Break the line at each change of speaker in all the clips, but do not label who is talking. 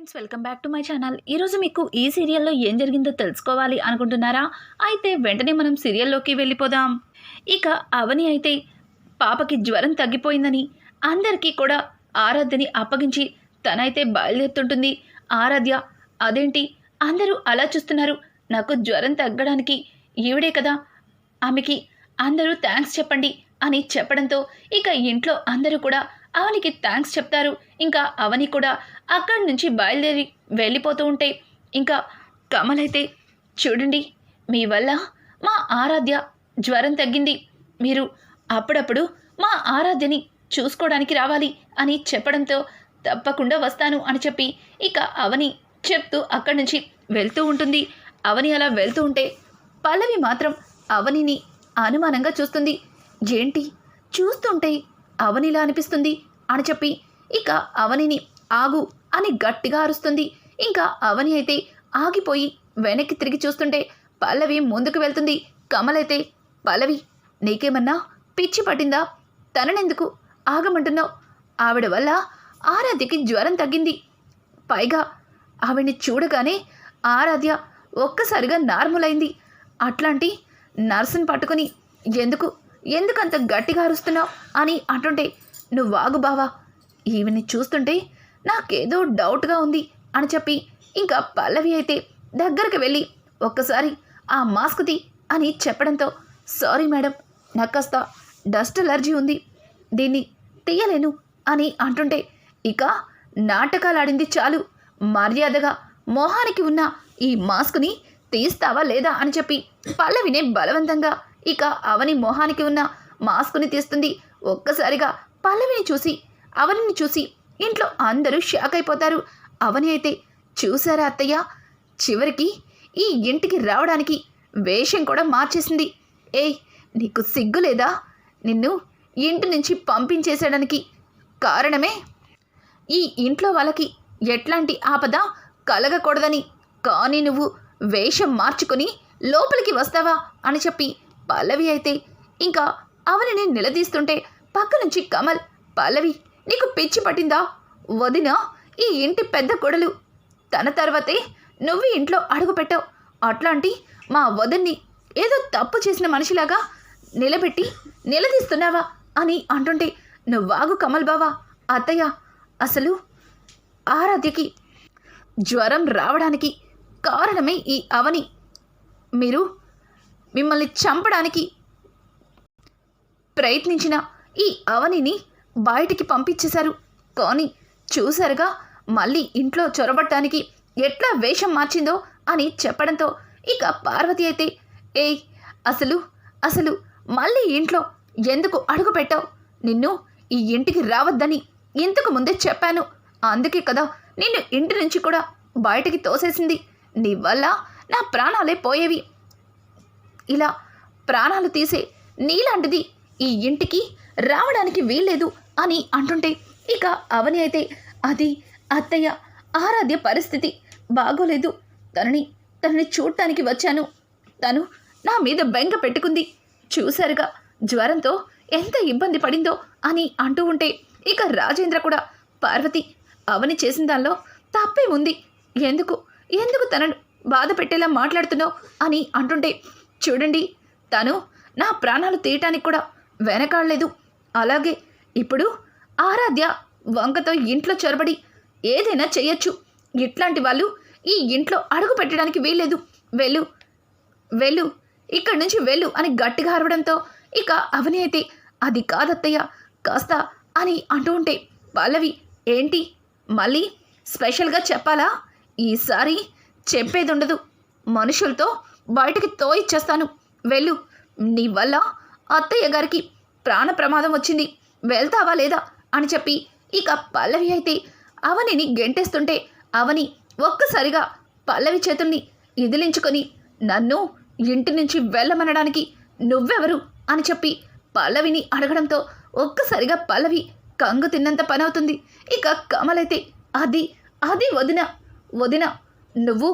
Friends, welcome back to my channel. ఈరోజు మీకు ఈ సీరియల్లో ఏం జరిగిందో తెలుసుకోవాలి అనుకుంటున్నారా? అయితే వెంటనే మనం సీరియల్లోకి వెళ్ళిపోదాం. ఇక అవని అయితే పాపకి జ్వరం తగ్గిపోయిందని అందరికీ కూడా ఆరాధ్యని అప్పగించి తనైతే బయలుదేరుతుంటుంది. ఆరాధ్య, అదేంటి అందరూ అలా చూస్తున్నారు? నాకు జ్వరం తగ్గడానికి ఈవిడే కదా, ఆమెకి అందరూ థ్యాంక్స్ చెప్పండి అని చెప్పడంతో ఇక ఇంట్లో అందరూ కూడా అవనికి థ్యాంక్స్ చెప్తారు. ఇంకా అవని కూడా అక్కడి నుంచి బయలుదేరి వెళ్ళిపోతూ ఉంటే ఇంకా కమల్ అయితే, చూడండి మీ వల్ల మా ఆరాధ్య జ్వరం తగ్గింది, మీరు అప్పుడప్పుడు మా ఆరాధ్యని చూసుకోవడానికి రావాలి అని చెప్పడంతో తప్పకుండా వస్తాను అని చెప్పి ఇక అవని చెప్తూ అక్కడి నుంచి వెళ్తూ ఉంటుంది. అవని అలా వెళ్తూ ఉంటే పల్లవి మాత్రం అవనిని అనుమానంగా చూస్తుంది. ఏంటి చూస్తుంటే అవనిలా అనిపిస్తుంది అని చెప్పి ఇక అవనిని ఆగు అని గట్టిగా అరుస్తుంది. ఇంకా అవని అయితే ఆగిపోయి వెనక్కి తిరిగి చూస్తుంటే పల్లవి ముందుకు వెళ్తుంది. కమల్ అయితే, పల్లవి నీకేమన్నా పిచ్చి పట్టిందా? తననెందుకు ఆగమంటున్నావు? ఆవిడ వల్ల ఆరాధ్యకి జ్వరం తగ్గింది, పైగా ఆవిడ్ని చూడగానే ఆరాధ్య ఒక్కసారిగా నార్మల్ అయింది. అట్లాంటి నర్సుని పట్టుకుని ఎందుకంత గట్టిగా అరుస్తున్నావు అని అంటుంటే, నువ్వు ఆగు బావా, ఈవిని చూస్తుంటే నాకేదో డౌట్గా ఉంది అని చెప్పి ఇంకా పల్లవి అయితే దగ్గరికి వెళ్ళి ఒక్కసారి ఆ మాస్క్ తీ అని చెప్పడంతో, సారీ మేడం, నాకు కాస్త డస్ట్ అలర్జీ ఉంది, దీన్ని తీయలేను అని అంటుంటే, ఇక నాటకాలాడింది చాలు, మర్యాదగా మొహానికి ఉన్న ఈ మాస్క్ని తీస్తావా లేదా అని చెప్పి పల్లవినే బలవంతంగా ఇక అవని మొహానికి ఉన్న మాస్క్ని తీస్తుంది. ఒక్కసారిగా పల్లవిని చూసి అవనిని చూసి ఇంట్లో అందరూ షాక్ అయిపోతారు. అవని అయితే, చూసారా అత్తయ్య, చివరికి ఈ ఇంటికి రావడానికి వేషం కూడా మార్చేసింది. ఏయ్, నీకు సిగ్గు లేదా? నిన్ను ఇంటి నుంచి పంపించేసేయడానికి కారణమే ఈ ఇంట్లో వాళ్ళకి ఎట్లాంటి ఆపద కలగకూడదని, కానీ నువ్వు వేషం మార్చుకొని లోపలికి వస్తావా అని చెప్పి పల్లవి అయితే ఇంకా అవనిని నిలదీస్తుంటే పక్క నుంచి కమల్, పల్లవి నీకు పిచ్చి పట్టిందా? వదిన ఈ ఇంటి పెద్ద కొడలు, తన తర్వాతే నువ్వు ఇంట్లో అడుగు పెట్టావు, అట్లాంటి మా వదిన్ని ఏదో తప్పు చేసిన మనిషిలాగా నిలబెట్టి నిలదీస్తున్నావా అని అంటుంటే, నువ్వాగు కమల్ బావా, అత్తయ్య అసలు ఆరాధ్యకి జ్వరం రావడానికి కారణమే ఈ అవని, మిమ్మల్ని చంపడానికి ప్రయత్నించిన ఈ అవనిని బయటికి పంపించేశారు, కానీ చూసారుగా మళ్ళీ ఇంట్లో చొరబట్టడానికి ఎట్లా వేషం మార్చిందో అని చెప్పడంతో ఇక పార్వతి అయితే, ఏయ్ అసలు మళ్ళీ ఇంట్లో ఎందుకు అడుగు పెట్టావు? నిన్ను ఈ ఇంటికి రావద్దని ఇంతకు ముందే చెప్పాను, అందుకే కదా నిన్ను ఇంటి నుంచి కూడా బయటికి తోసేసింది, నీ వల్ల నా ప్రాణాలే పోయేవి, ఇలా ప్రాణాలు తీసే నీలాంటిది ఈ ఇంటికి రావడానికి వీల్లేదు అని అంటుంటే ఇక అవని అయితే, అది అత్తయ్య, ఆరాధ్య పరిస్థితి బాగోలేదు, తనని చూడటానికి వచ్చాను, తను నా మీద బెంగ పెట్టుకుంది, చూశారుగా జ్వరంతో ఎంత ఇబ్బంది పడిందో అని అంటూ ఉంటే ఇక రాజేంద్ర కూడా, పార్వతి అవని చేసిన దానిలో తప్పే ఉంది, ఎందుకు తనను బాధ పెట్టేలా మాట్లాడుతున్నావు అని అంటుంటే, చూడండి తను నా ప్రాణాలు తీయటానికి కూడా వెనకాడలేదు, అలాగే ఇప్పుడు ఆరాధ్య వంకతో ఇంట్లో చొరబడి ఏదైనా చెయ్యొచ్చు, ఇట్లాంటి వాళ్ళు ఈ ఇంట్లో అడుగు పెట్టడానికి వీల్లేదు, వెళ్ళు ఇక్కడి నుంచి వెళ్ళు అని గట్టిగా అరవడంతో ఇక అవని అయితే, అది కాదత్తయ్య కాస్త అని అంటూ ఉంటే పల్లవి, ఏంటి మళ్ళీ స్పెషల్గా చెప్పాలా? ఈసారి చెప్పేది ఉండదు, మనుషులతో బయటికి తోయిచ్చేస్తాను, వెళ్ళు, నీ వల్ల అత్తయ్య గారికి ప్రాణ ప్రమాదం వచ్చింది, వెళ్తావా లేదా అని చెప్పి ఇక పల్లవి అయితే అవనిని గెంటేస్తుంటే అవని ఒక్కసారిగా పల్లవి చేతుల్ని ఇదిలించుకొని, నన్ను ఇంటి నుంచి వెళ్ళమనడానికి నువ్వెవరు అని చెప్పి పల్లవిని అడగడంతో ఒక్కసారిగా పల్లవి కంగు తిన్నంత పనవుతుంది. ఇక కమలైతే, అది వదిన నువ్వు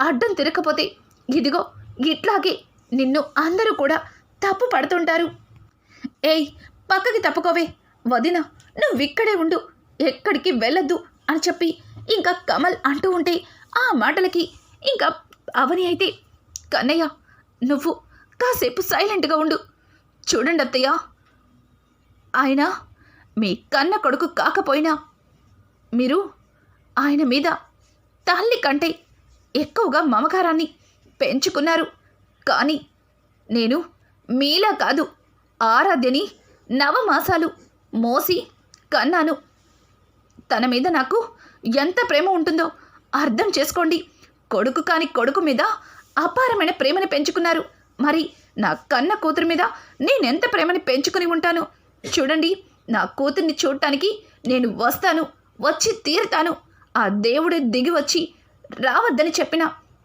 అడ్డం తిరగకపోతే ఇదిగో ఇట్లాగే నిన్ను అందరూ కూడా తప్పు పడుతుంటారు, ఏయ్ పక్కకి తప్పుకోవే వదిన, నువ్విక్కడే ఉండు, ఎక్కడికి వెళ్ళొద్దు అని చెప్పి ఇంకా కమల్ అంటూ ఉంటే ఆ మాటలకి ఇంకా అవని అయితే, కన్నయ్య నువ్వు కాసేపు సైలెంట్గా ఉండు. చూడండి అత్తయ్య, ఆయన మీ కన్న కొడుకు కాకపోయినా మీరు ఆయన మీద తల్లి కంటే ఎక్కువగా మమకారాన్ని పెంచుకున్నారు. కానీ నేను మీలా కాదు, ఆరాధ్యని నవమాసాలు మోసి కన్నాను. తన మీద నాకు ఎంత ప్రేమ ఉంటుందో అర్థం చేసుకోండి. కొడుకు కాని కొడుకు మీద అపారమైన ప్రేమని పెంచుకున్నారు. మరి నా కన్న కూతురు మీద నేనెంత ప్రేమని పెంచుకుని ఉంటాను. చూడండి, నా కూతుర్ని చూడటానికి నేను వస్తాను, వచ్చి తీరుతాను. ఆ దేవుడే దిగి వచ్చి రావద్దని చెప్పిన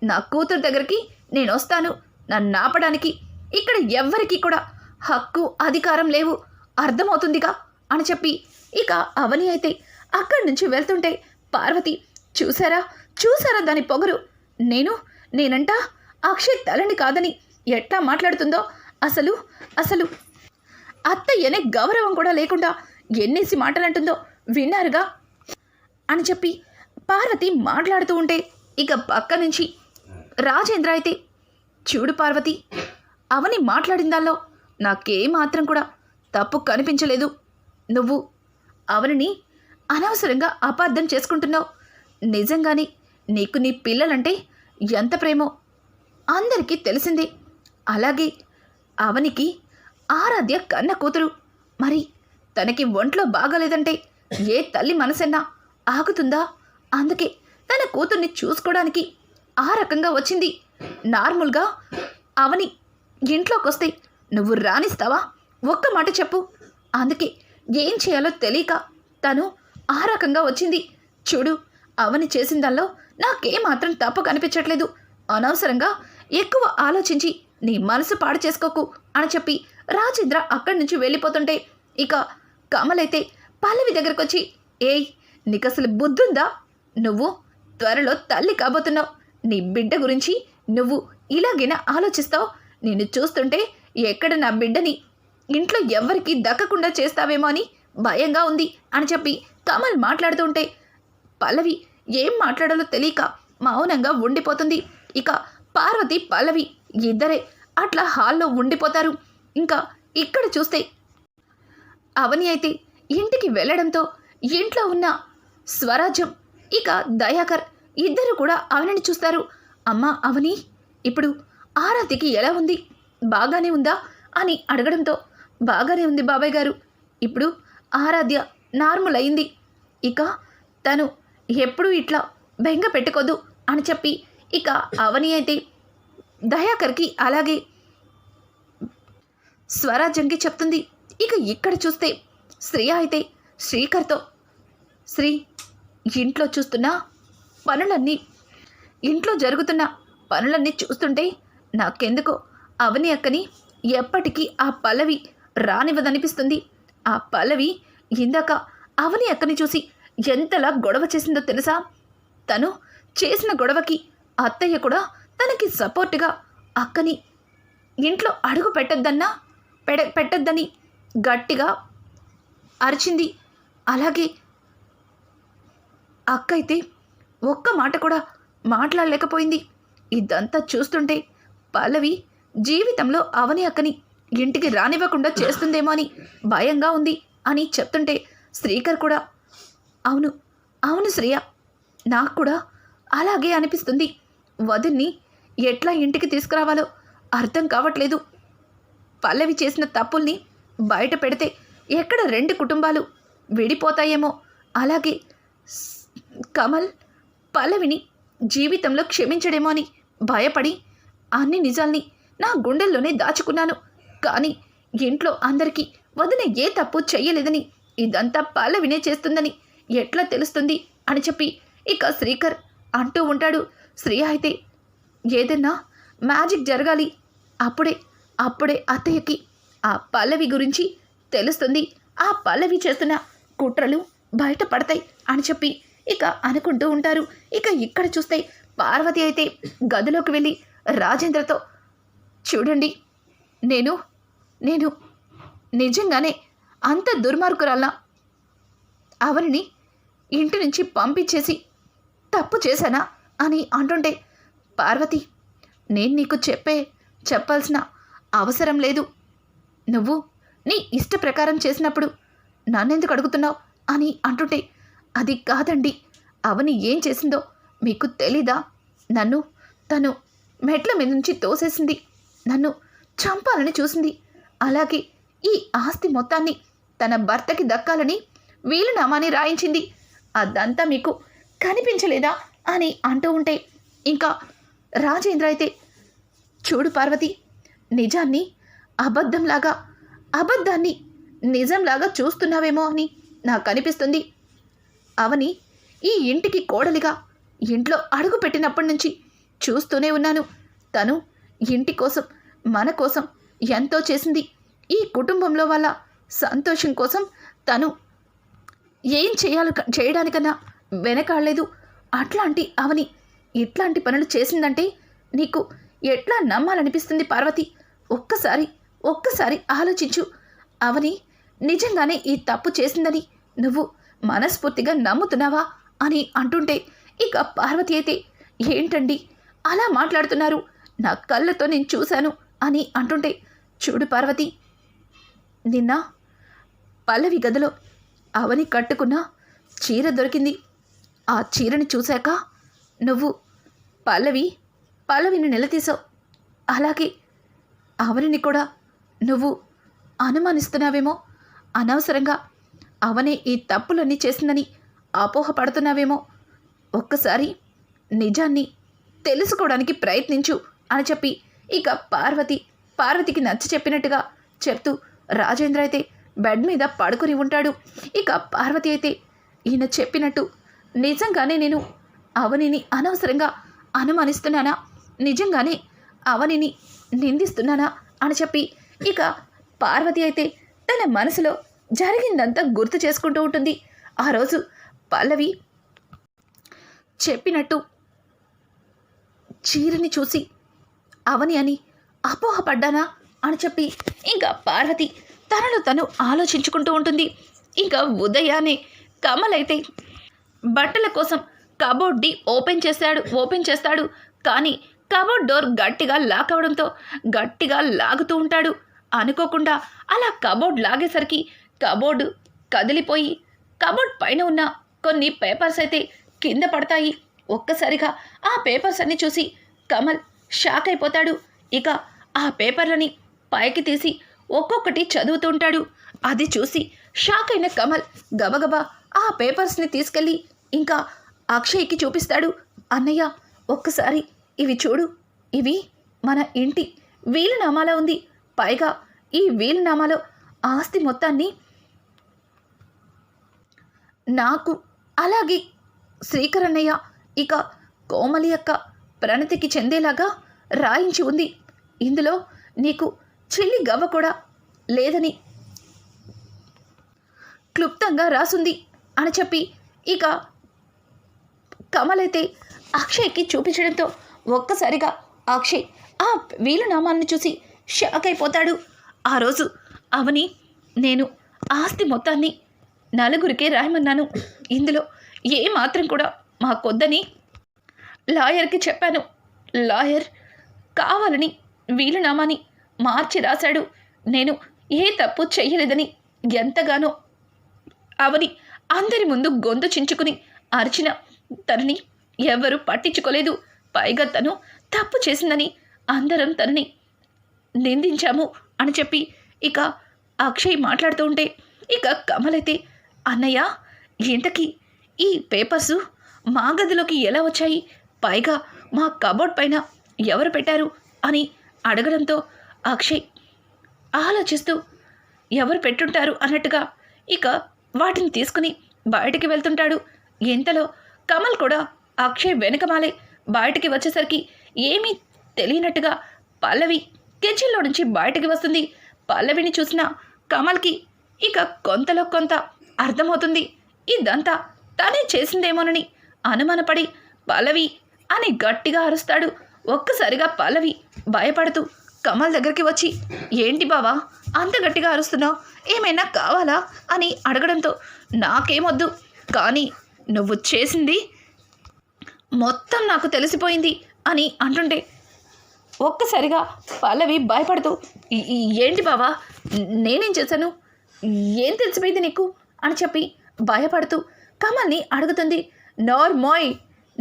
నా కూతురు దగ్గరికి నేను వస్తాను. నన్ను ఆపడానికి ఇక్కడ ఎవ్వరికీ కూడా హక్కు అధికారం లేవు, అర్థమవుతుందిగా అని చెప్పి ఇక అవని అయితే అక్కడి నుంచి వెళ్తుంటే పార్వతి, చూసారా చూసారా దాని పొగరు, నేనంట అక్షయ్ తలని కాదని ఎట్లా మాట్లాడుతుందో, అసలు అసలు అత్తయ్యనే గౌరవం కూడా లేకుండా ఎన్నేసి మాటలంటుందో విన్నారుగా అని చెప్పి పార్వతి మాట్లాడుతూ ఉంటే ఇక పక్క నుంచి రాజేంద్ర అయితే, చూడు పార్వతి, అవని మాట్లాడిందాల్లో నాకేమాత్రం కూడా తప్పు కనిపించలేదు. నువ్వు అవనిని అనవసరంగా అపార్థం చేసుకుంటున్నావు. నిజంగానే నీకు నీ పిల్లలంటే ఎంత ప్రేమో అందరికీ తెలిసిందే. అలాగే అవనికి ఆరాధ్య కన్న కూతురు. మరి తనకి ఒంట్లో బాగాలేదంటే ఏ తల్లి మనసన్నా ఆగుతుందా? అందుకే తన కూతుర్ని చూసుకోవడానికి ఆ రకంగా వచ్చింది. నార్మల్గా అవని ఇంట్లోకొస్తే నువ్వు రానిస్తావా? ఒక్క మాట చెప్పు. అందుకే ఏం చేయాలో తెలియక తను ఆ రకంగా వచ్చింది. చూడు, అవని చేసిందల్లో నాకేమాత్రం తప్పు కనిపించట్లేదు. అనవసరంగా ఎక్కువ ఆలోచించి నీ మనసు పాడు చేసుకోకు అని చెప్పి రాజేంద్ర అక్కడి నుంచి వెళ్ళిపోతుంటే ఇక కమలైతే పల్లవి దగ్గరకు వచ్చి, ఏయ్ నీకసలు బుద్ధుందా? నువ్వు త్వరలో తల్లి కాబోతున్నావు. నీ బిడ్డ గురించి నువ్వు ఇలాగైనా ఆలోచిస్తావు? నిన్ను చూస్తుంటే ఎక్కడ నా బిడ్డని ఇంట్లో ఎవ్వరికీ దక్కకుండా చేస్తావేమో అని భయంగా ఉంది అని చెప్పి కమల్ మాట్లాడుతుంటే పల్లవి ఏం మాట్లాడాలో తెలియక మౌనంగా ఉండిపోతుంది. ఇక పార్వతి పల్లవి ఇద్దరే అట్లా హాల్లో ఉండిపోతారు. ఇంకా ఇక్కడ చూస్తే అవని అయితే ఇంటికి వెళ్ళడంతో ఇంట్లో ఉన్న స్వరాజ్యం ఇక దయాకర్ ఇద్దరు కూడా అవనిని చూస్తారు. అమ్మా అవని, ఇప్పుడు ఆరాధ్యకి ఎలా ఉంది? బాగానే ఉందా అని అడగడంతో, బాగానే ఉంది బాబాయ్ గారు. ఇప్పుడు ఆరాధ్య నార్మల్ అయింది. ఇక తను ఎప్పుడూ ఇట్లా బెంగ పెట్టుకోదు అని చెప్పి ఇక అవని అయితే దయాకర్కి అలాగే స్వరాజ్యంకి చెప్తుంది. ఇక ఇక్కడ చూస్తే శ్రేయ అయితే శ్రీకర్తో, శ్రీ, ఇంట్లో జరుగుతున్న పనులన్నీ చూస్తుంటే నాకెందుకో అవని అక్కని ఎప్పటికీ ఆ పల్లవి రానివ్వదనిపిస్తుంది. ఆ పల్లవి ఇందాక అవని అక్కని చూసి ఎంతలా గొడవ చేసిందో తెలుసా? తను చేసిన గొడవకి అత్తయ్య కూడా తనకి సపోర్టుగా అక్కని ఇంట్లో అడుగు పెట్టొద్దని గట్టిగా అరిచింది. అలాగే అక్క అయితే ఒక్క మాట కూడా మాట్లాడలేకపోయింది. ఇదంతా చూస్తుంటే పల్లవి జీవితంలో అవని అక్కని ఇంటికి రానివ్వకుండా చేస్తుందేమో అని భయంగా ఉంది అని చెప్తుంటే శ్రీకర్ కూడా, అవును అవును శ్రేయ, నాకు కూడా అలాగే అనిపిస్తుంది. వదిన్ని ఎట్లా ఇంటికి తీసుకురావాలో అర్థం కావట్లేదు. పల్లవి చేసిన తప్పుల్ని బయట పెడితే ఎక్కడ రెండు కుటుంబాలు విడిపోతాయేమో. అలాగే కమల్ పల్లవిని జీవితంలో క్షమించడేమో అని భయపడి అన్ని నిజాల్ని నా గుండెల్లోనే దాచుకున్నాను. కానీ ఇంట్లో అందరికీ వదిన ఏ తప్పు చెయ్యలేదని, ఇదంతా పల్లవినే చేస్తుందని ఎట్లా తెలుస్తుంది అని చెప్పి ఇక శ్రీకర్ అంటూ ఉంటాడు. శ్రీ అయితే, ఏదన్నా మ్యాజిక్ జరగాలి, అప్పుడే అత్తయ్యకి ఆ పల్లవి గురించి తెలుస్తుంది, ఆ పల్లవి చేస్తున్న కుట్రలు బయటపడతాయి అని చెప్పి ఇక అనుకుంటూ ఉంటారు. ఇక ఇక్కడ చూస్తే పార్వతి అయితే గదిలోకి వెళ్ళి రాజేంద్రతో, చూడండి, నేను నిజంగానే అంత దుర్మార్గురాల్నా? అవనిని ఇంటి నుంచి పంపించేసి తప్పు చేశానా అని అంటుంటే, పార్వతి, నేను నీకు చెప్పాల్సిన అవసరం లేదు. నువ్వు నీ ఇష్ట ప్రకారం చేసినప్పుడు నన్నెందుకు అడుగుతున్నావు అని అంటుంటే, అది కాదండి, అవని ఏం చేసిందో మీకు తెలీదా? తను మెట్ల మీద నుంచి తోసేసింది, నన్ను చంపాలని చూసింది. అలాగే ఈ ఆస్తి మొత్తాన్ని తన భర్తకి దక్కాలని వీలునామాని రాయించింది. అదంతా మీకు కనిపించలేదా అని అంటూ ఉంటే, ఇంకా రాజేంద్ర అయితే, చూడు పార్వతి, నిజాన్ని అబద్ధాన్ని నిజంలాగా చూస్తున్నావేమో అని నాకు అనిపిస్తుంది. అవని ఈ ఇంటికి కోడలిగా ఇంట్లో అడుగు పెట్టినప్పటి నుంచి చూస్తూనే ఉన్నాను. తను ఇంటి కోసం, మన కోసం ఎంతో చేసింది. ఈ కుటుంబంలో వాళ్ళ సంతోషం కోసం తను ఏం చేయడానికన్నా వెనకాడలేదు. అట్లాంటి అవని ఇట్లాంటి పనులు చేసిందంటే నీకు ఎట్లా నమ్మాలనిపిస్తుంది పార్వతి? ఒక్కసారి ఆలోచించు. అవని నిజంగానే ఈ తప్పు చేసిందని నువ్వు మనస్ఫూర్తిగా నమ్ముతున్నావా అని అంటుంటే, ఇక పార్వతి అయితే, ఏంటండి అలా మాట్లాడుతున్నారు? నా కళ్ళతో నేను చూశాను అని అంటుంటే, చూడు పార్వతి, నిన్న పల్లవి గదిలో అవని కట్టుకున్న చీర దొరికింది. ఆ చీరని చూశాక నువ్వు పల్లవిని నిలదీసావు. అలాగే అవనిని కూడా నువ్వు అనుమానిస్తున్నావేమో, అనవసరంగా అవనే ఈ తప్పులన్నీ చేసిందని అపోహపడుతున్నావేమో. ఒక్కసారి నిజాన్ని తెలుసుకోవడానికి ప్రయత్నించు అని చెప్పి, ఇక పార్వతికి నచ్చ చెప్పినట్టుగా చెప్తూ రాజేంద్ర అయితే బెడ్ మీద పడుకొని ఉంటాడు. ఇక పార్వతి అయితే, ఈయన చెప్పినట్టు నిజంగానే నేను అవనిని అనవసరంగా అనుమానిస్తున్నానా, నిజంగానే అవనిని నిందిస్తున్నానా అని చెప్పి, ఇక పార్వతి అయితే తన మనసులో జరిగిందంతా గుర్తు చేసుకుంటూ ఉంటుంది. ఆ రోజు పల్లవి చెప్పినట్టు చీరని చూసి అవని అని అపోహపడ్డానా అని చెప్పి, ఇంకా పార్వతి తనలో తను ఆలోచించుకుంటూ ఉంటుంది. ఇంకా ఉదయాన్నే కమల్ అయితే బట్టల కోసం కబోర్డ్ని ఓపెన్ చేస్తాడు. కానీ కబోర్డ్ డోర్ గట్టిగా లాక్ అవడంతో గట్టిగా లాగుతూ ఉంటాడు. అనుకోకుండా అలా కబోర్డ్ లాగేసరికి కబోర్డు కదిలిపోయి కబోర్డ్ పైన ఉన్న కొన్ని పేపర్స్ అయితే కింద పడతాయి. ఒక్కసారిగా ఆ పేపర్స్ అన్ని చూసి కమల్ షాక్ అయిపోతాడు. ఇక ఆ పేపర్లని పైకి తీసి ఒక్కొక్కటి చదువుతుంటాడు. అది చూసి షాక్ అయిన కమల్ గబగబా ఆ పేపర్స్ని తీసుకెళ్ళి ఇంకా అక్షయ్కి చూపిస్తాడు. అన్నయ్య, ఒక్కసారి ఇవి చూడు, ఇవి మన ఇంటి వీలునామాలో ఉంది. పైగా ఈ వీలునామాలో ఆస్తి మొత్తాన్ని నాకు, అలాగే శ్రీకర్ అన్నయ్య, ఇక కోమలి అక్క, ప్రణతికి చెందేలాగా రాయించి ఉంది. ఇందులో నీకు చిల్లి గవ్వ కూడా లేదని క్లుప్తంగా రాసుంది అని చెప్పి, ఇక కమల్ అయితే అక్షయ్కి చూపించడంతో ఒక్కసారిగా అక్షయ్ ఆ వీలునామాలను చూసి షాక్ అయిపోతాడు. ఆ రోజు అవని, నేను ఆస్తి మొత్తాన్ని నలుగురికే రాయమన్నాను, ఇందులో ఏ మాత్రం కూడా మాకొద్దని లాయర్కి చెప్పాను. లాయర్ కావాలని వీలునామాని మార్చి రాశాడు. నేను ఏ తప్పు చెయ్యలేదని ఎంతగానో అవని అందరి ముందు గొంతు చించుకుని అరిచిన తనని ఎవరూ పట్టించుకోలేదు. పైగా తను తప్పు చేసిందని అందరం తనని నిందించాము అని చెప్పి, ఇక అక్షయ్ మాట్లాడుతూ ఉంటే, ఇక కమల్ అయితే, అన్నయ్య, ఇంతకీ ఈ పేపర్సు మా గదిలోకి ఎలా వచ్చాయి? పైగా మా కబోర్డ్ పైన ఎవరు పెట్టారు అని అడగడంతో అక్షయ్ ఆలోచిస్తూ ఎవరు పెట్టుంటారు అన్నట్టుగా ఇక వాటిని తీసుకుని బయటికి వెళ్తుంటాడు. ఇంతలో కమల్ కూడా అక్షయ్ వెనకమాలే బయటికి వచ్చేసరికి ఏమీ తెలియనట్టుగా పల్లవి కిచెన్లో నుంచి బయటికి వస్తుంది. పల్లవిని చూసిన కమల్కి ఇక కొంతలో కొంత అర్థమవుతుంది. ఇదంతా తనే చేసిందేమోనని అనుమానపడి పల్లవి అని గట్టిగా అరుస్తాడు. ఒక్కసారిగా పల్లవి భయపడుతూ కమల్ దగ్గరికి వచ్చి, ఏంటి బావా అంత గట్టిగా అరుస్తున్నావు, ఏమైనా కావాలా అని అడగడంతో, నాకేమొద్దు, కానీ నువ్వు చేసింది మొత్తం నాకు తెలిసిపోయింది అని అంటుంటే ఒక్కసారిగా పల్లవి భయపడుతూ ఏంటి బావా, నేనేం చేశాను, ఏం తెలిసిపోయింది నీకు అని చెప్పి భయపడుతూ కమల్ని అడుగుతుంది. నార్మోయ్,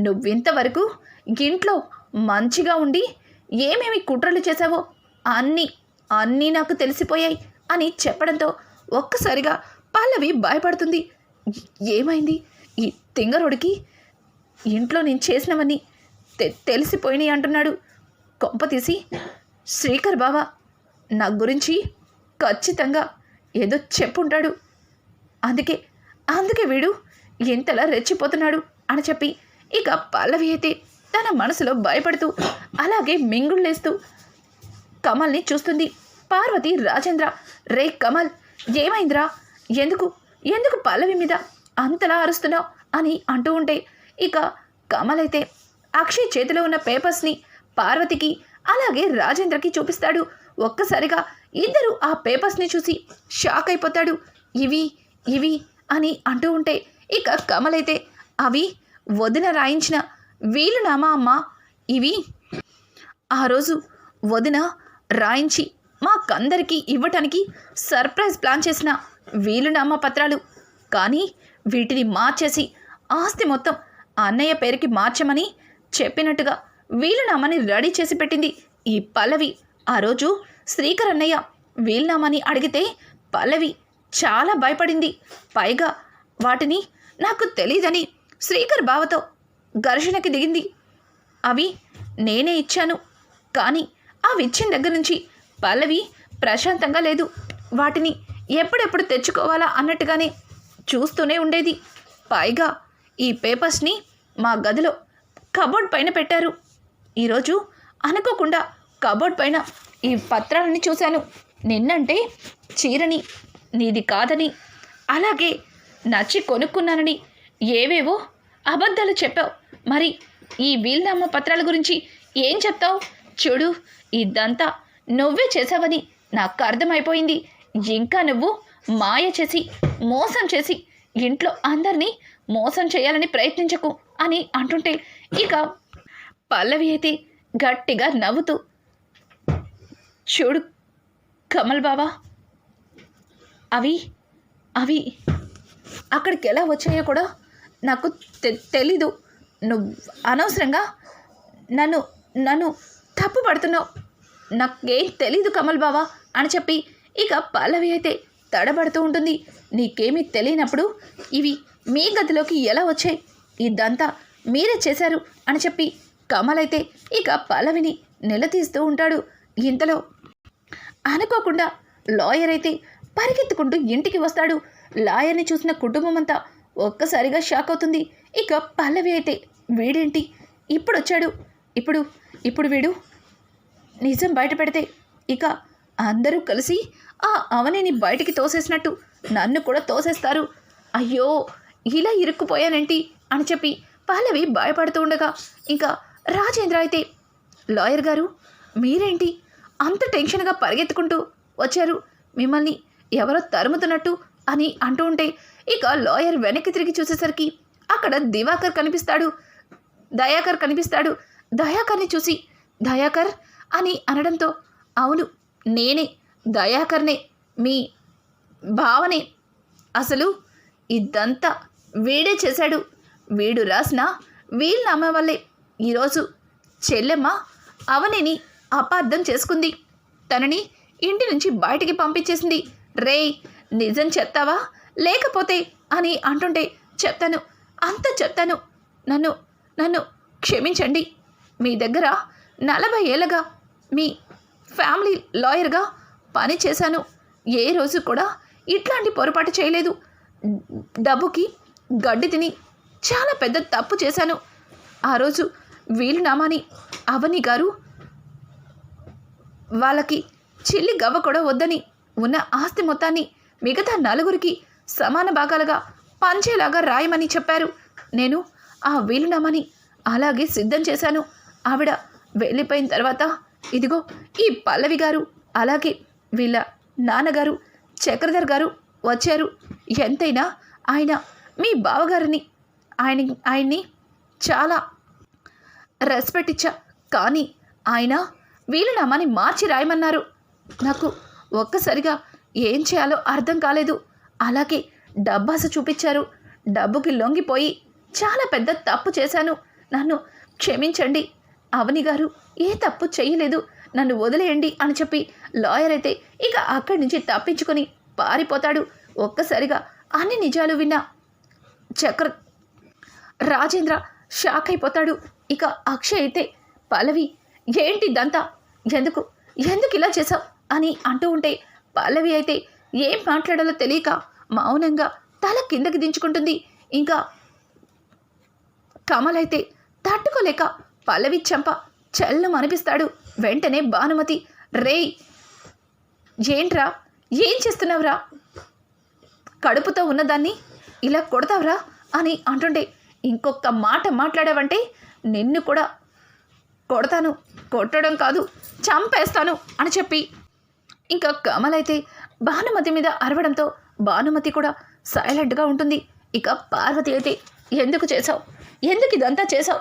నువ్వింతవరకు ఇంట్లో మంచిగా ఉండి ఏమేమి కుట్రలు చేశావో అన్నీ అన్నీ నాకు తెలిసిపోయాయి అని చెప్పడంతో ఒక్కసారిగా పల్లవి భయపడుతుంది. ఏమైంది, ఈ తింగరోడికి ఇంట్లో నేను చేసినవన్నీ తెలిసిపోయినాయి అంటున్నాడు. కొంపతీసి శ్రీకర్ బావ నా గురించి ఖచ్చితంగా ఏదో చెప్పుంటాడు, అందుకే వీడు ఎంతలా రెచ్చిపోతున్నాడు అని చెప్పి ఇక పల్లవి అయితే తన మనసులో భయపడుతూ అలాగే మింగుళ్ళేస్తూ కమల్ని చూస్తుంది. పార్వతి రాజేంద్ర, రే కమల్, ఏమైందిరా, ఎందుకు పల్లవి మీద అంతలా అరుస్తున్నావు అని అంటూ ఉంటే ఇక కమల్ అయితే అక్షయ్ చేతిలో ఉన్న పేపర్స్ని పార్వతికి అలాగే రాజేంద్రకి చూపిస్తాడు. ఒక్కసారిగా ఇద్దరు ఆ పేపర్స్ని చూసి షాక్ అయిపోతాడు. ఇవి అని అంటూ ఉంటే ఇక కమల్ అయితే అవి వదిన రాయించిన వీలునామా అమ్మా, ఇవి ఆ రోజు వదిన రాయించి మాకందరికీ ఇవ్వటానికి సర్ప్రైజ్ ప్లాన్ చేసిన వీలునామా పత్రాలు, కానీ వీటిని మార్చేసి ఆస్తి మొత్తం అన్నయ్య పేరుకి మార్చమని చెప్పినట్టుగా వీలునామాని రెడీ చేసి పెట్టింది ఈ పల్లవి. ఆ రోజు శ్రీకర్ అన్నయ్య వీలునామాని అడిగితే పల్లవి చాలా భయపడింది. పైగా వాటిని నాకు తెలీదని శ్రీకర్ బావతో ఘర్షణకి దిగింది. అవి నేనే ఇచ్చాను, కానీ అవి ఇచ్చిన దగ్గర నుంచి పల్లవి ప్రశాంతంగా లేదు. వాటిని ఎప్పుడెప్పుడు తెచ్చుకోవాలా అన్నట్టుగానే చూస్తూనే ఉండేది. పైగా ఈ పేపర్స్ని మా గదిలో కబోర్డ్ పైన పెట్టారు. ఈరోజు అనుకోకుండా కబోర్డ్ పైన ఈ పత్రాలని చూశాను. నిన్నంటే చీరని నీది కాదని, అలాగే నచ్చి కొనుక్కున్నానని ఏవేవో అబద్ధాలు చెప్పావు. మరి ఈ వీలునామా పత్రాల గురించి ఏం చెప్తావు? చూడు, ఇదంతా నువ్వే చేసావని నాకు అర్థమైపోయింది. ఇంకా నువ్వు మాయ చేసి మోసం చేసి ఇంట్లో అందరినీ మోసం చేయాలని ప్రయత్నించకు అని అంటుంటే ఇక పల్లవి అయితే గట్టిగా నవ్వుతూ, చూడు కమల్ బావా, అవి అక్కడికి ఎలా వచ్చాయో కూడా నాకు తెలీదు. నువ్వు అనవసరంగా నన్ను తప్పు పడుతున్నావు. నాకేం తెలీదు కమల్ బావా అని చెప్పి ఇక పల్లవి అయితే తడబడుతూ ఉంటుంది. నీకేమీ తెలియనప్పుడు ఇవి మీ గదిలోకి ఎలా వచ్చాయి, ఇదంతా మీరే చేశారు అని చెప్పి కమల్ అయితే ఇక పల్లవిని నిలదీస్తూ ఉంటాడు. ఇంతలో అనుకోకుండా లాయర్ అయితే పరిగెత్తుకుంటూ ఇంటికి వస్తాడు. లాయర్ని చూసిన కుటుంబం అంతా ఒక్కసారిగా షాక్ అవుతుంది. ఇక పల్లవి అయితే వీడేంటి ఇప్పుడు వచ్చాడు, ఇప్పుడు వీడు నిజం బయట పెడితే ఇక అందరూ కలిసి ఆ అవనిని బయటికి తోసేసినట్టు నన్ను కూడా తోసేస్తారు. అయ్యో, ఇలా ఇరుక్కుపోయానేంటి అని చెప్పి పల్లవి భయపడుతూ ఉండగా ఇంకా రాజేంద్ర అయితే, లాయర్ గారు మీరేంటి అంత టెన్షన్గా పరిగెత్తుకుంటూ వచ్చారు, మిమ్మల్ని ఎవరో తరుముతున్నట్టు అని అంటూ ఉంటే ఇక లాయర్ వెనక్కి తిరిగి చూసేసరికి అక్కడ దివాకర్ కనిపిస్తాడు. దయాకర్ని చూసి దయాకర్ అని అనడంతో, అవును నేనే దయాకర్నే, మీ భావనే, అసలు ఇదంతా వీడే చేశాడు. వీడు రాసిన వీలునామా వల్లే ఈరోజు చెల్లెమ్మ అవనిని అపార్థం చేసుకుంది, తనని ఇంటి నుంచి బయటికి పంపించేసింది. రే, నిజం చెప్తావా లేకపోతే అని అంటుంటే, చెప్తాను, అంత చెప్తాను, నన్ను క్షమించండి. మీ దగ్గర 40 ఏళ్ళగా మీ ఫ్యామిలీ లాయర్గా పని చేశాను. ఏ రోజు కూడా ఇట్లాంటి పొరపాటు చేయలేదు. డబ్బుకి గడ్డి తిని చాలా పెద్ద తప్పు చేశాను. ఆ రోజు వీలునామాని అవని గారు వాళ్ళకి చిల్లి గవ్వ కూడా వద్దని ఉన్న ఆస్తి మొత్తాన్ని మిగతా 4గురికి సమాన భాగాలుగా పంచేలాగా రాయమని చెప్పారు. నేను ఆ వీలునామాని అలాగే సిద్ధం చేశాను. ఆవిడ వెళ్ళిపోయిన తర్వాత ఇదిగో ఈ పల్లవి గారు అలాగే వీళ్ళ నాన్నగారు చక్రధర్ గారు వచ్చారు. ఎంతైనా ఆయన మీ బావగారిని, ఆయన్ని చాలా రెస్పెక్ట్ ఇచ్చా. కానీ ఆయన వీలునామాని మార్చి రాయమన్నారు. నాకు ఒక్కసారిగా ఏం చేయాలో అర్థం కాలేదు. అలాగే డబ్బాస చూపించారు. డబ్బుకి లొంగిపోయి చాలా పెద్ద తప్పు చేశాను. నన్ను క్షమించండి. అవని గారు ఏ తప్పు చేయలేదు, నన్ను వదిలేయండి అని చెప్పి లాయర్ అయితే ఇక అక్కడి నుంచి తప్పించుకొని పారిపోతాడు. ఒక్కసారిగా అన్ని నిజాలు విన్న రాజేంద్ర షాక్ అయిపోతాడు. ఇక అక్షయ్ అయితే పల్లవి ఏంటి ఇదంతా, ఎందుకు ఎందుకు ఇలా చేసావు అని అంటూ ఉంటే పల్లవి అయితే ఏం మాట్లాడాలో తెలియక మౌనంగా తల కిందకి దించుకుంటుంది. ఇంకా కమల్ అయితే తట్టుకోలేక పల్లవి చెంప చెల్లం అనిపిస్తాడు. వెంటనే భానుమతి, రేయ్ ఏంట్రా, ఏం చేస్తున్నావురా, కడుపుతో ఉన్నదాన్ని ఇలా కొడతావురా అని అంటుండే, ఇంకొక మాట మాట్లాడావంటే నిన్ను కూడా కొడతాను, కొట్టడం కాదు చంపేస్తాను అని చెప్పి ఇంకా కమల్ అయితే భానుమతి మీద అరవడంతో భానుమతి కూడా సైలెంట్గా ఉంటుంది. ఇక పార్వతి అయితే ఎందుకు చేసావు, ఎందుకు ఇదంతా చేసావు,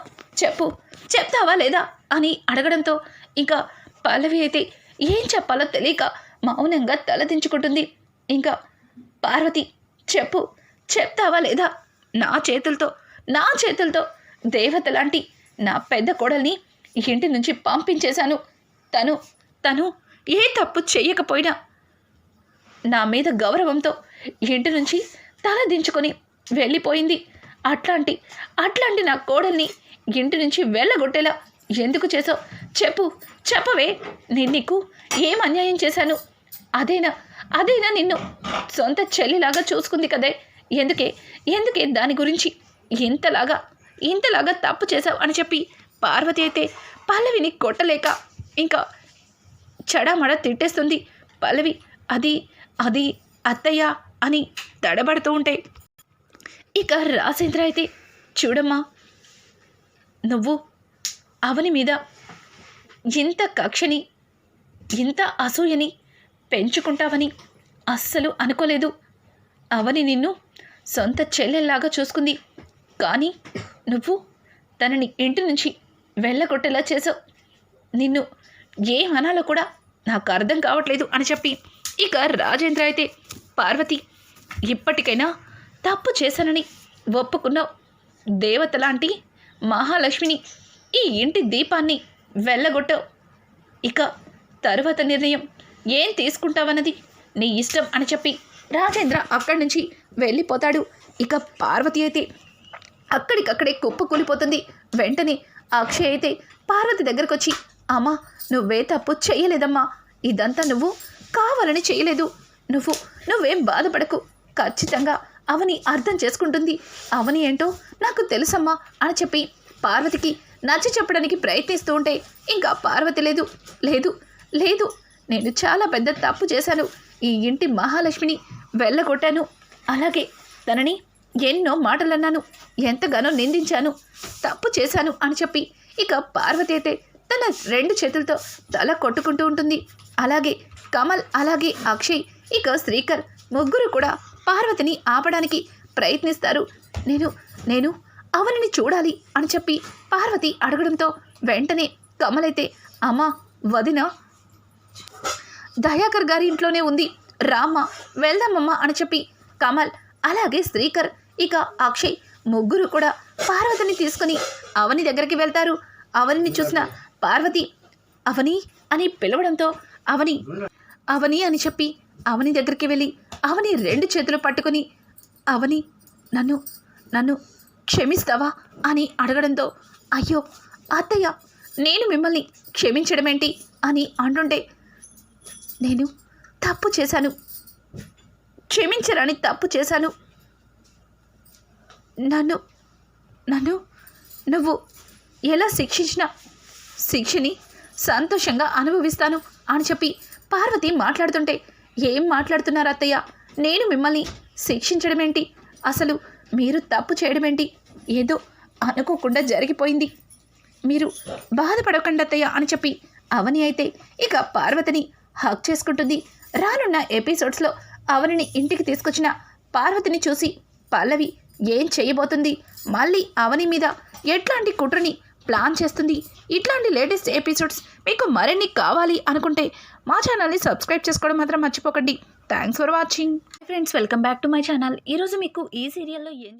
చెప్తావా లేదా అని అడగడంతో ఇంకా పల్లవి అయితే ఏం చెప్పాలో తెలియక మౌనంగా తలదించుకుంటుంది. ఇంకా పార్వతి చెప్తావా లేదా, నా చేతులతో దేవత లాంటి నా పెద్ద కోడల్ని ఇంటి నుంచి పంపించేశాను. తను ఏ తప్పు చెయ్యకపోయినా నా మీద గౌరవంతో ఇంటి నుంచి తల దించుకొని వెళ్ళిపోయింది. అట్లాంటి నా కోడల్ని ఇంటి నుంచి వెళ్ళగొట్టేలా ఎందుకు చేసావు, చెప్పవే. నేను నీకు ఏం అన్యాయం చేశాను? అదేనా నిన్ను సొంత చెల్లిలాగా చూసుకుంది కదే, ఎందుకే దాని గురించి ఇంతలాగా తప్పు చేశావు అని చెప్పి పార్వతి అయితే పల్లవిని కొట్టలేక ఇంకా చెడామడ తిట్టేస్తుంది. పల్లవి అది అత్తయ్య అని తడబడుతూ ఉంటే ఇక రాజేంద్ర అయితే చూడమ్మా, నువ్వు అవని మీద ఇంత కక్షని ఇంత అసూయని పెంచుకుంటావని అస్సలు అనుకోలేదు. అవని నిన్ను సొంత చెల్లెల్లాగా చూసుకుంది, కానీ నువ్వు తనని ఇంటి నుంచి వెళ్ళగొట్టేలా చేసావు. నిన్ను ఏమనాలో కూడా నాకు అర్థం కావట్లేదు అని చెప్పి ఇక రాజేంద్ర అయితే పార్వతి ఇప్పటికైనా తప్పు చేశానని ఒప్పుకున్నావు. దేవత లాంటి మహాలక్ష్మిని ఈ ఇంటి దీపాన్ని వెళ్ళగొట్టావు. ఇక తరువాత నిర్ణయం ఏం తీసుకుంటావన్నది నీ ఇష్టం అని చెప్పి రాజేంద్ర అక్కడి నుంచి వెళ్ళిపోతాడు. ఇక పార్వతి అయితే అక్కడికక్కడే కుప్పకూలిపోతుంది. వెంటనే అక్షయ్ అయితే పార్వతి దగ్గరకు వచ్చి, అమ్మా నువ్వే తప్పు చెయ్యలేదమ్మా, ఇదంతా నువ్వు కావాలని చేయలేదు, నువ్వేం బాధపడకు, ఖచ్చితంగా అవని అర్థం చేసుకుంటుంది, అవని ఏంటో నాకు తెలుసమ్మా అని చెప్పి పార్వతికి నచ్చ చెప్పడానికి ప్రయత్నిస్తూ ఉంటే ఇంకా పార్వతి లేదు నేను చాలా పెద్ద తప్పు చేశాను, ఈ ఇంటి మహాలక్ష్మిని వెళ్ళగొట్టాను, అలాగే తనని ఎన్నో మాటలన్నాను, ఎంతగానో నిందించాను, తప్పు చేశాను అని చెప్పి ఇక పార్వతి అయితే తన 2 చేతులతో తల కొట్టుకుంటూ ఉంటుంది. అలాగే కమల్, అలాగే అక్షయ్, ఇక శ్రీకర్ ముగ్గురు కూడా పార్వతిని ఆపడానికి ప్రయత్నిస్తారు. నేను అవనిని చూడాలి అని చెప్పి పార్వతి అడగడంతో వెంటనే కమల్ అయితే, అమ్మా వదిన దయాకర్ గారి ఇంట్లోనే ఉంది, రామ్మ వెళ్దామమ్మా అని చెప్పి కమల్, అలాగే శ్రీకర్, ఇక అక్షయ్ ముగ్గురు కూడా పార్వతిని తీసుకుని అవని దగ్గరికి వెళ్తారు. అవనిని చూసిన పార్వతి అవని అని పిలవడంతో అవని అని చెప్పి అవని దగ్గరికి వెళ్ళి అవని 2 చేతులు పట్టుకొని, అవని నన్ను క్షమిస్తావా అని అడగడంతో, అయ్యో అత్తయ్య నేను మిమ్మల్ని క్షమించడమేంటి అని అంటుంటే, నేను తప్పు చేశాను, క్షమించరాని తప్పు చేశాను, నన్ను నువ్వు ఎలా శిక్షించినా శిక్షని సంతోషంగా అనుభవిస్తాను అని చెప్పి పార్వతి మాట్లాడుతుంటే, ఏం మాట్లాడుతున్నారు అత్తయ్య, నేను మిమ్మల్ని శిక్షించడమేంటి, అసలు మీరు తప్పు చేయడమేంటి, ఏదో అనుకోకుండా జరిగిపోయింది, మీరు బాధపడకండి అత్తయ్య అని చెప్పి అవని అయితే ఇక పార్వతిని హక్ చేసుకుంటుంది. రానున్న ఎపిసోడ్స్లో అవనిని ఇంటికి తీసుకొచ్చిన పార్వతిని చూసి పల్లవి ఏం చేయబోతుంది, మళ్ళీ అవని మీద ఎట్లాంటి కుట్రని ప్లాన్ చేస్తుంది. ఇట్లాంటి లేటెస్ట్ ఎపిసోడ్స్ మీకు మరిన్ని కావాలి అనుకుంటే మా ఛానల్ని సబ్స్క్రైబ్ చేసుకోవడం మాత్రం మర్చిపోకండి. Thanks for watching. Friends, welcome back to my channel. ఈరోజు మీకు ఈ సీరియల్లో ఏం